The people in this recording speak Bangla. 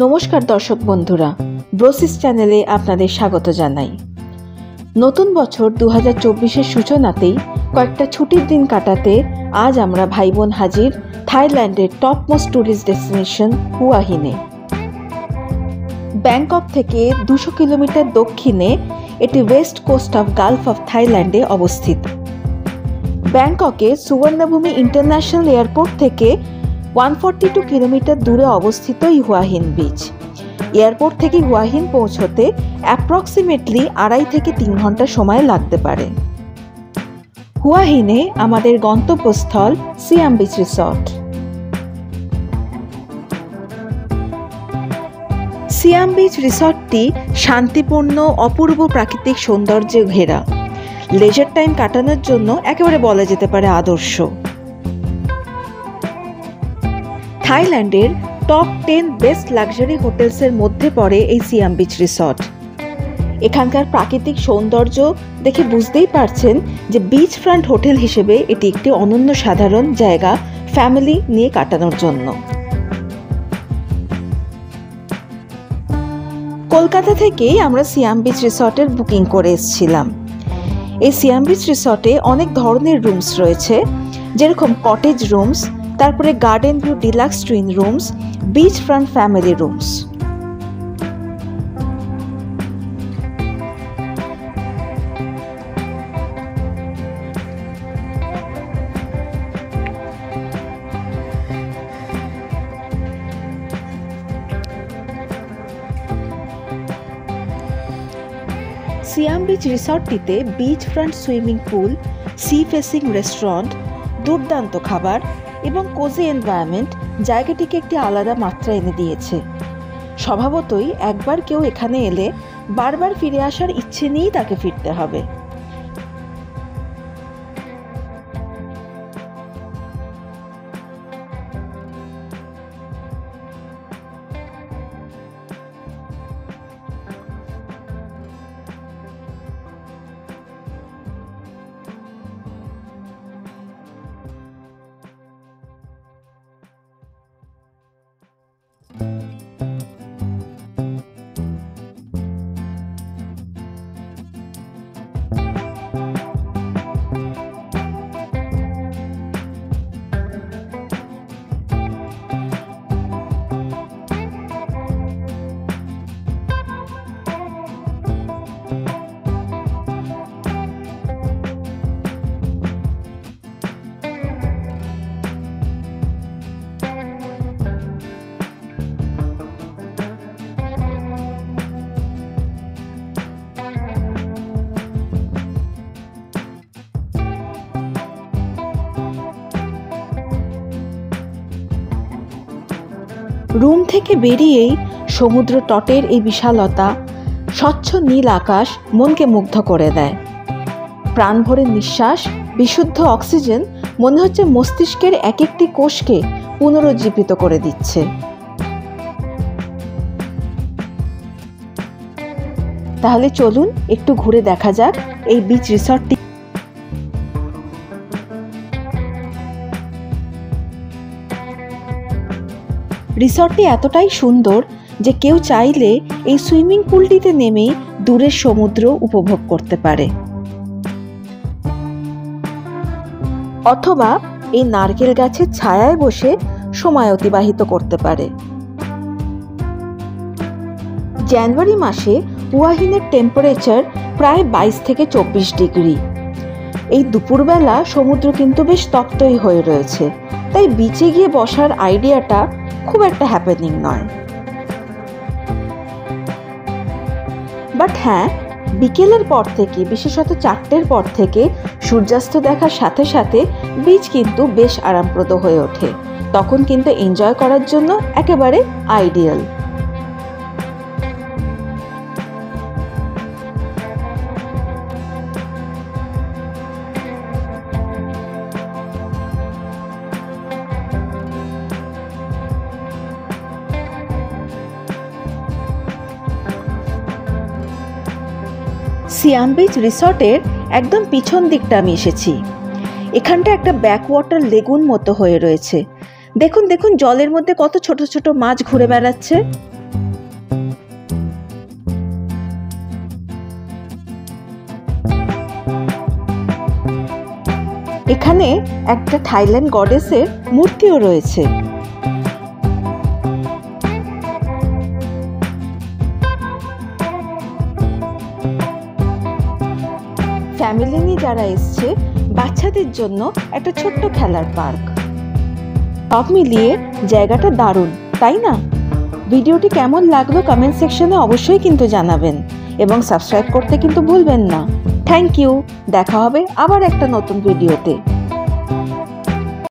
নমস্কার দর্শক বন্ধুরা, ব্রোসিস চ্যানেলে আপনাদের স্বাগত জানাই। নতুন বছর 2024-এর সূচনাতেই কয়েকটা ছুটির দিন কাটাতে আজ আমরা ভাই বোন হাজির থাইল্যান্ডের টপ মোস্ট ট্যুরিস্ট ডেস্টিনেশন হুয়া হিনে। ব্যাংকক থেকে 200 কিলোমিটার দক্ষিণে এটি west coast of gulf of থাইল্যান্ডে অবস্থিত। ব্যাংককে সুবর্ণভূমি ইন্টারন্যাশনাল এয়ারপোর্ট থেকে 142 কিলোমিটার দূরে অবস্থিত এই হুয়া হিন বিচ। এয়ারপোর্ট থেকে হুয়া হিন পৌঁছতে অ্যাপ্রক্সিমেটলি 2.5 থেকে 3 ঘন্টা সময় লাগতে পারে। হুয়া হিনে আমাদের গন্তব্যস্থল সিয়াম বিচ রিসর্ট। সিয়াম বিচ রিসর্টটি শান্তিপূর্ণ অপূর্ব প্রাকৃতিক সৌন্দর্যে ঘেরা, লেজার টাইম কাটানোর জন্য একেবারে বলা যেতে পারে আদর্শ। থাইল্যান্ডের টপ 10 বেস্ট লাক্সারি হোটেলসের মধ্যে পড়ে এই সিয়াম বিচ রিসর্ট। এখানকার প্রাকৃতিক সৌন্দর্য দেখে বুঝতেই পারছেন যে বিচ ফ্রন্ট হোটেল হিসেবে এটি একটি অনন্য সাধারণ জায়গা ফ্যামিলি নিয়ে কাটানোর জন্য। কলকাতা থেকেই আমরা সিয়াম বিচ রিসর্টের বুকিং করে এসেছিলাম। এই সিয়াম বিচ রিসর্টে অনেক ধরনের রুমস রয়েছে, যেরকম কটেজ রুমস, তারপরে garden view deluxe twin rooms, beach front family rooms. Siam beach রিসর্টটিতে beach front swimming pool, sea facing restaurant, দুর্দান্ত খাবার এবং কোজি এনভায়রনমেন্ট জায়গাটিকে একটি আলাদা মাত্রা এনে দিয়েছে। স্বভাবতই একবার কেউ এখানে এলে বারবার ফিরে আসার ইচ্ছে নিয়েই তাকে ফিরতে হবে। রুম থেকে বেরিয়েই সমুদ্র তটের এই বিশালতা, স্বচ্ছ নীল আকাশ মনকে মুগ্ধ করে দেয়। প্রাণ ভরে নিঃশ্বাস, বিশুদ্ধ অক্সিজেন মনে হচ্ছে মস্তিষ্কের এক একটি কোষকে পুনরুজ্জীবিত করে দিচ্ছে। তাহলে চলুন একটু ঘুরে দেখা যাক এই বিচ রিসর্টটি। রিসর্টটি এতটাই সুন্দর যে কেউ চাইলে এই সুইমিং পুলটিতে নেমেই দূরের সমুদ্র উপভোগ করতে পারে, অথবা এই নারকেল গাছের ছায়ায় বসে সময় অতিবাহিত করতে পারে। জানুয়ারি মাসে হুয়া হিনের টেম্পারেচার প্রায় 22 থেকে 24 ডিগ্রি। এই দুপুরবেলা সমুদ্র কিন্তু বেশ তপ্তই হয়ে রয়েছে, তাই বিচে গিয়ে বসার আইডিয়াটা খুব একটা হ্যাপেনিং নয়। বাট হ্যাঁ, বিকেলের পর থেকে, বিশেষত 4টের পর থেকে সূর্যাস্ত দেখার সাথে সাথে বিচ কিন্তু বেশ আরামপ্রদ হয়ে ওঠে। তখন কিন্তু এনজয় করার জন্য একেবারে আইডিয়াল। সিয়াম বিচ রিসর্টের একদম পিছন দিকটা আমি এসেছি। এখানটা একটা ব্যাকওয়াটার লেগুন মতো হয়ে রয়েছে। দেখুন দেখুন জলের মধ্যে কত ছোট ছোট মাছ ঘুরে বেড়াচ্ছে। এখানে একটা থাইল্যান্ড গডেসের মূর্তিও রয়েছে। ফ্যামিলি নিয়ে যারা এসছে বাচ্চাদের জন্য একটা ছোট্ট খেলার পার্ক। সব মিলিয়ে জায়গাটা দারুণ, তাই না? ভিডিওটি কেমন লাগলো কমেন্ট সেকশনে অবশ্যই কিন্তু জানাবেন এবং সাবস্ক্রাইব করতে কিন্তু ভুলবেন না। Thank you. দেখা হবে আবার একটা নতুন ভিডিওতে।